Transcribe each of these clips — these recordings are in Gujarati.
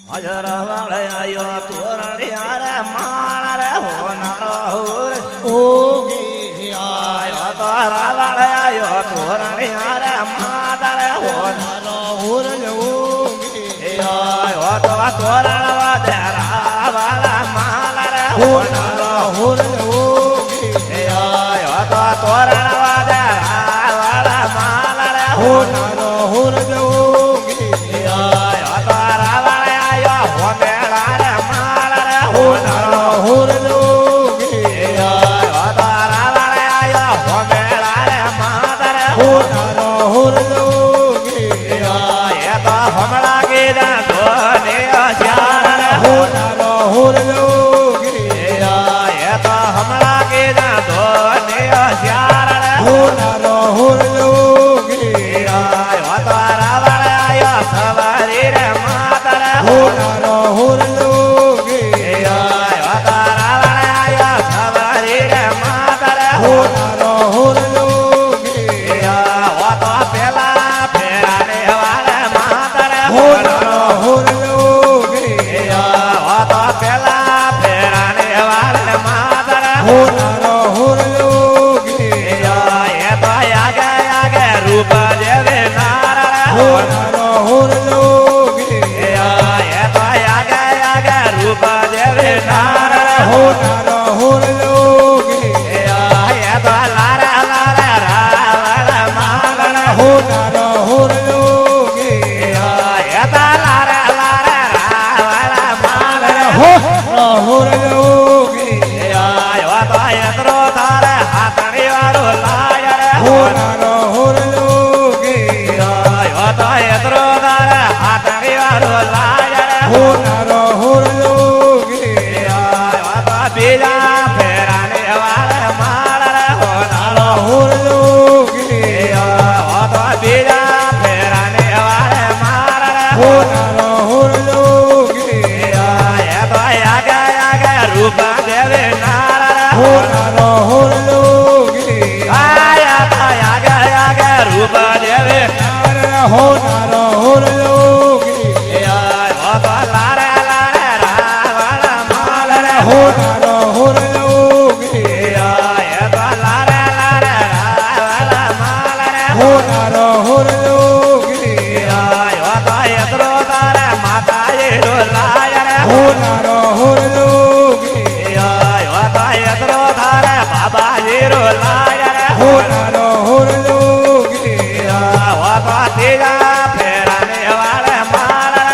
હજર વાળે આયો તોરણિયા રે માણ રે હોનારો હુર ઓગી આયો તારા વાળે આયો તોરણિયા રે માદળે હોનારો હુર ઓગી આયો તો તોરણ વાદરા વાળા માલ રે હોનારો હુર ઓગી આયો તો તોરણ વાદરા વાળા માલ રે હોનારો હુર ઓગી આયો તારા વાળે આયો હોમેળા રે માલ રે હોનારો હુર ઓગી આયો તારા વાળે આયો હોમેળા રે માદર હુર ઓગી એ તો હમણાં કીધા ધોને શ્યાર રે હુર ઓગી એ તો હમણાં કીધા ધોને શ્યાર રે હુર ઓગી આયો તારા વાળે આયો સવારી રે માદર હુર ઓગી આયો તારા વાળે આયો સવારી રે માદર હુર ઓગી આયો તો પેલા ફેરાને વાળે માદર હુર ઓગી આયો તો પેલા ફેરાને વાળે માદર હુર ઓગી એ તો આગે આગે રૂપ જેવે નારણ હુર ઓગી એ તો આગે આગે રૂપ જેવે નારણ હુર ઓગી એ તો લારે લારે રાવણ માલણ હુર ઓગી એ તો લારે લારે રાવણ માલણ હુર ઓગી આયો તો યત્રો તારે હાથણી વાળો લાયર હુર ઓગી આયો તો યત્રો તારે હાથણી વાળો લાયર હુર ઓગી આયો તો બીજા ફેરાને વાળે માળર હોનારો હુર ઓગી આયો તો બીજા ફેરાને વાળે માળર હુર ઓગી એ તો આગે આગે રૂપ દેવે નાળર હુર ઓગી આયા તો આગે આગે રૂપ દેવે હુર ઓગી આયો તો લારે લારે રાવણ માલર હુર ઓગી આયો તો લારે લારે રાવણ માલર હુર ઓગી આયો તો યત્રો તારે માતા એરો લાયર હુર ઓગી આયો તો યત્રો તારે બાબા એરો લાયર હુર ઓગી આયો તો તેજા ફેરાને વાળે માલર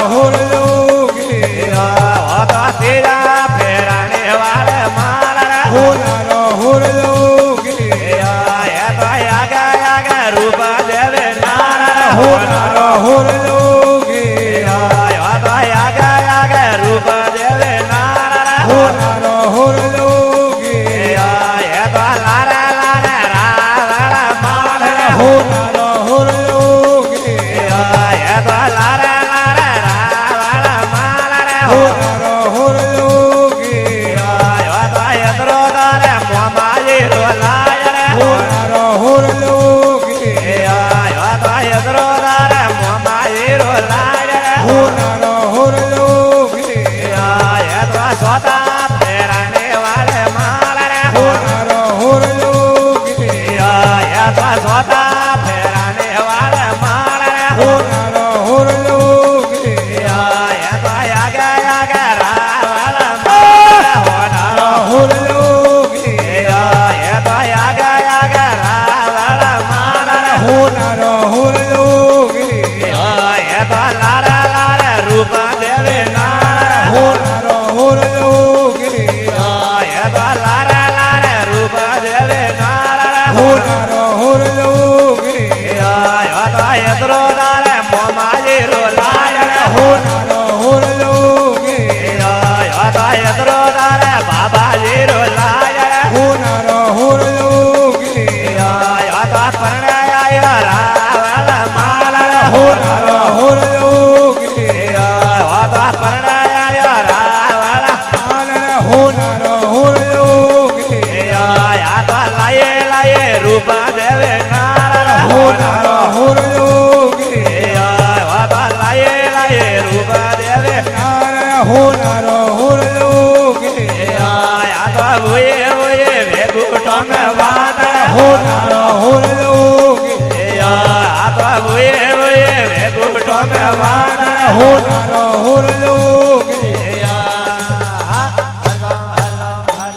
હુર ઓગી આયો તો તેજા ફેરાને વાળે માલર હુર ઓગી આયા તો આગે આગે રૂપ દેવે નારણ હુર ઓગી આયો તો આગે આગે રૂપ દેવે નારણ હુર ઓગી આયા તો લારે લારે રાવણ માલર હુર ઓગી આયા તો લારે લારે રાવણ માલર હુર ઓગી આયો તો યત્રો તારે મોમાજી રો લાયર હુર ઓગી આયો તો યત્રો તારે મોમાજી રો લાયર હુર ઓગી આયા તો સોતા ફેરાને વાળે માલર હુર ઓગી આયા તો સોતા ફેરાને વાળે માલર હુર ઓગી આયા તો આગે આગે રાવણ માલર હોનારો હુર ઓગી આયા તો આગે આગે રાવણ માલર હુર ઓગી આયા તો લારે લારે હોનારો હોરલોગે આ તો ભૂએ ભૂએ ભેગું ટોમે વાદળ હોનારો હોરલોગે આ તો ભૂએ ભૂએ ભેગું ટોમે વાદળ હોનારો હોરલોગે